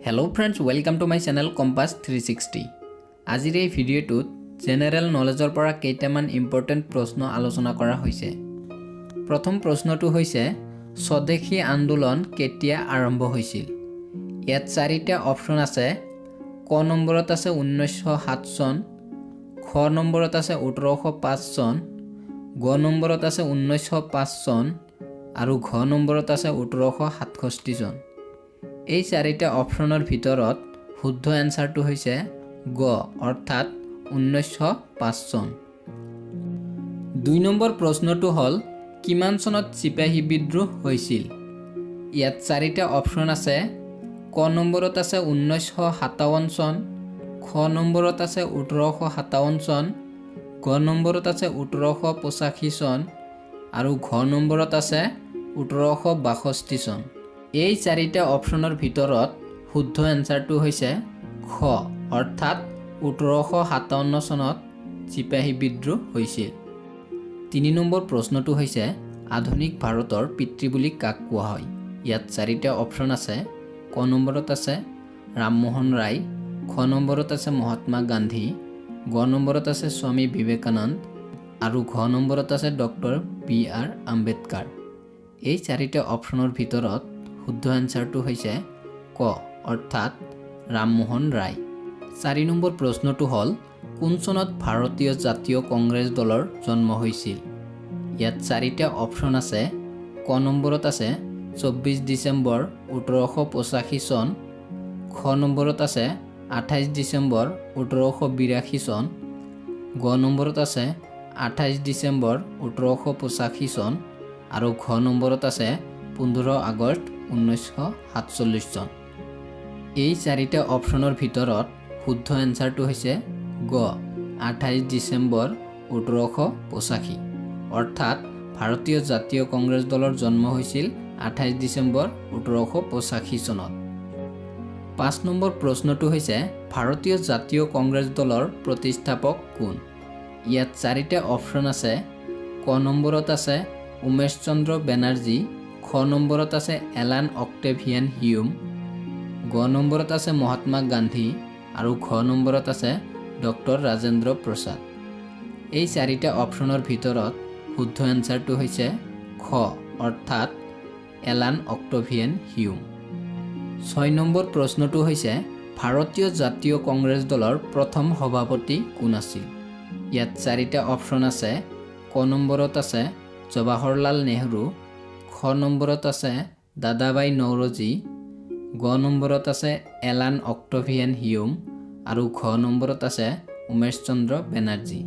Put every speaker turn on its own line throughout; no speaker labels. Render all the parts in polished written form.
Hello friends, welcome to my channel Compass 360. আজিৰ এই ভিডিঅ'টোত জেনাৰেল নলেজৰ পৰা কেইটামান ইম্পৰ্টেন্ট প্ৰশ্ন আলোচনা কৰা হৈছে। প্ৰথম প্ৰশ্নটো হৈছে স্বদেশী আন্দোলন কেতিয়া আৰম্ভ হৈছিল? ইয়াত চাৰিটা অপচন আছে। ক নম্বৰত আছে 1907 চন, খ নম্বৰত আছে 1805 চন, গ নম্বৰত আছে 1905 চন আৰু ঘ নম্বৰত আছে 1867 চন। এই চাৰিটা অপচনৰ ভিতৰত শুদ্ধ এনসাৰটো হৈছে গ অৰ্থাৎ 1905 চন। ২ নম্বৰ প্ৰশ্নটো হ'ল কিমান চনত চিপাহী বিদ্ৰোহ হৈছিল? ইয়াত চাৰিটা অপচন আছে। ক নম্বৰত আছে 1957 চন, খ নম্বৰত আছে 1857 চন, গ নম্বৰত আছে 1885 চন আৰু ঘ নম্বৰত আছে 1862 চন। এই চাৰিটা অপচনৰ ভিতৰত শুদ্ধ এনসাৰটো হৈছে খ অৰ্থাৎ 1857 চনত চিপাহী বিদ্ৰোহ হৈছিল। ৩ নম্বৰ প্ৰশ্নটো হৈছে আধুনিক ভাৰতৰ পিতৃ বুলি কাক কোৱা হয়? ইয়াত চাৰিটা অপচন আছে। ক নম্বৰত আছে ৰামমোহন ৰায়, খ নম্বৰত আছে মহাত্মা গান্ধী, গ নম্বৰত আছে স্বামী বিবেকানন্দ আৰু ঘ নম্বৰত আছে ডক্টৰ বি.আৰ. আম্বেদকাৰ। এই চাৰিটা অপচনৰ ভিতৰত শুদ্ধ এনসাৰটো হৈছে ক অৰ্থাৎ ৰামমোহন ৰায়। ৪ নম্বৰ প্ৰশ্নটো হ'ল কোন চনত ভাৰতীয় জাতীয় কংগ্ৰেছ দলৰ জন্ম হৈছিল? ইয়াত চাৰিটা অপচন আছে। ক নম্বৰত আছে 24 ডিচেম্বৰ 1885 চন, খ নম্বৰত আছে 28 ডিচেম্বৰ 1882 চন, গ নম্বৰত আছে 28 ডিচেম্বৰ 1885 চন আৰু ঘ নম্বৰত আছে 15 আগষ্ট 1947 চন। এই চাৰিটা অপচনৰ ভিতৰত শুদ্ধ এনসাৰটো হৈছে গ 28 ডিচেম্বৰ 1885 অৰ্থাৎ ভাৰতীয় জাতীয় কংগ্ৰেছ দলৰ জন্ম হৈছিল 28 ডিচেম্বৰ 1885 চনত। ৫ নম্বৰ প্ৰশ্নটো হৈছে ভাৰতীয় জাতীয় কংগ্ৰেছ দলৰ প্ৰতিষ্ঠাপক কোন? ইয়াত চাৰিটা অপচন আছে। ক নম্বৰত আছে উমেশ চন্দ্ৰ বেনাৰ্জী, খ নম্বৰত আছে এলান অক্টেভিয়ান হিউম, গ নম্বৰত আছে মহাত্মা গান্ধী আৰু ঘ নম্বৰত আছে ডক্টৰ ৰাজেন্দ্ৰ প্ৰসাদ। এই চাৰিটা অপচনৰ ভিতৰত শুদ্ধ এনসাৰটো হৈছে খ অৰ্থাৎ এলান অক্টেভিয়ান হিউম। ৬ নম্বৰ প্ৰশ্নটো হৈছে ভাৰতীয় জাতীয় কংগ্ৰেছ দলৰ প্ৰথম সভাপতি কোন আছিল? ইয়াত চাৰিটা অপচন আছে। ক নম্বৰত আছে জৱাহৰলাল নেহৰু, খ নম্বৰত আছে দাদাভাই নৌৰোজী, গ নম্বৰত আছে এলান অক্টেভিয়ান হিউম আৰু ঘ নম্বৰত আছে উমেশ চন্দ্ৰ বেনাৰ্জী।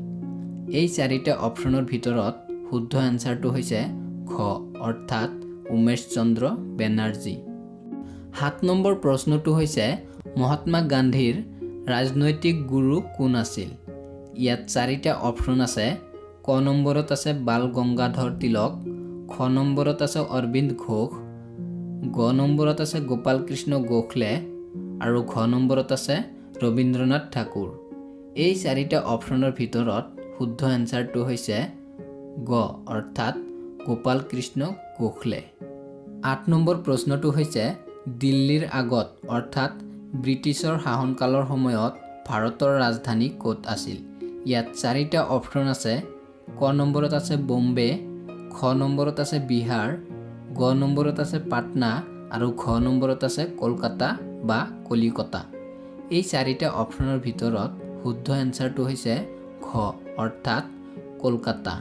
এই চাৰিটা অপচনৰ ভিতৰত শুদ্ধ এনসাৰটো হৈছে ঘ অৰ্থাৎ উমেশ চন্দ্ৰ বেনাৰ্জী। ৭ নম্বৰ প্ৰশ্নটো হৈছে মহাত্মা গান্ধীৰ ৰাজনৈতিক গুৰু কোন আছিল? ইয়াত চাৰিটা অপচন আছে। ক নম্বৰত আছে বাল গংগাধৰ তিলক, খ নম্বৰত আছে অৰবিন্দ ঘোষ, গ নম্বৰত আছে গোপাল কৃষ্ণ গোখলে আৰু ঘ নম্বৰত আছে ৰবীন্দ্ৰনাথ ঠাকুৰ। এই চাৰিটা অপচনৰ ভিতৰত শুদ্ধ এনসাৰটো হৈছে গ অৰ্থাৎ গোপাল কৃষ্ণ গোখলে। ৮ নম্বৰ প্ৰশ্নটো হৈছে দিল্লীৰ আগত অৰ্থাৎ ব্ৰিটিছৰ শাসনকালৰ সময়ত ভাৰতৰ ৰাজধানী ক'ত আছিল? ইয়াত চাৰিটা অপচন আছে। ক নম্বৰত আছে বোম্বে, খ নম্বৰত আছে বিহাৰ, গ নম্বৰত আছে পাটনা আৰু ঘ নম্বৰত আছে কলকাতা বা কলিকতা। এই চাৰিটা অপচনৰ ভিতৰত শুদ্ধ এনসাৰটো হৈছে ঘ অৰ্থাৎ কলকাতা।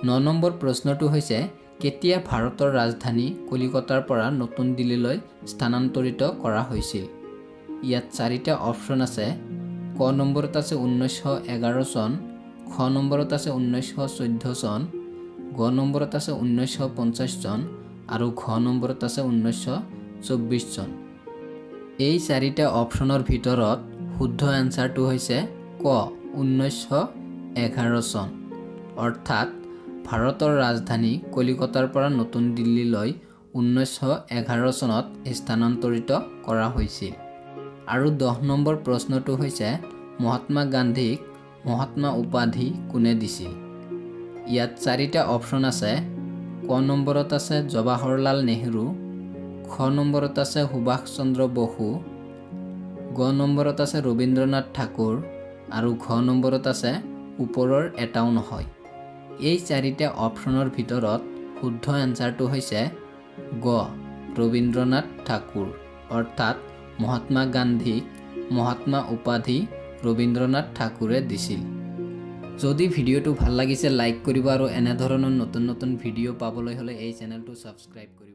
৯ নম্বৰ প্ৰশ্নটো হৈছে কেতিয়া ভাৰতৰ ৰাজধানী কলিকতাৰ পৰা নতুন দিল্লীলৈ স্থানান্তৰিত কৰা হৈছিল? ইয়াত চাৰিটা অপচন আছে। ক নম্বৰত আছে 1911 চন, খ নম্বৰত আছে 1914 চন, গ নম্বৰত আছে 1950 চন আৰু ঘ নম্বৰত আছে 1924 চন। এই চাৰিটা অপচনৰ ভিতৰত শুদ্ধ এনসাৰটো হৈছে ক 1911 চন অৰ্থাৎ ভাৰতৰ ৰাজধানী কলিকতাৰ পৰা নতুন দিল্লীলৈ 1911 চনত স্থানান্তৰিত কৰা হৈছিল। আৰু ১০ নম্বৰ প্ৰশ্নটো হৈছে মহাত্মা গান্ধীক মহাত্মা উপাধি কোনে দিছিল? ইয়াত চাৰিটা অপচন আছে। ক নম্বৰত আছে জৱাহৰলাল নেহৰু, খ খ নম্বৰত আছে সুভাষ চন্দ্ৰ বসু, গ নম্বৰত আছে ৰবীন্দ্ৰনাথ ঠাকুৰ আৰু ঘ নম্বৰত আছে ওপৰৰ এটাও নহয়। এই চাৰিটা অপশ্যনৰ ভিতৰত শুদ্ধ এনচাৰটো হৈছে গ ৰবীন্দ্ৰনাথ ঠাকুৰ, অৰ্থাৎ মহাত্মা গান্ধীক মহাত্মা উপাধি ৰবীন্দ্ৰনাথ ঠাকুৰে দিছিল। যদি ভিডিঅ'টো ভাল লাগিছে লাইক কৰিব আৰু এনে ধৰণৰ নতুন নতুন ভিডিঅ' পাবলৈ হ'লে এই চেনেলটো ছাবস্ক্ৰাইব কৰিব।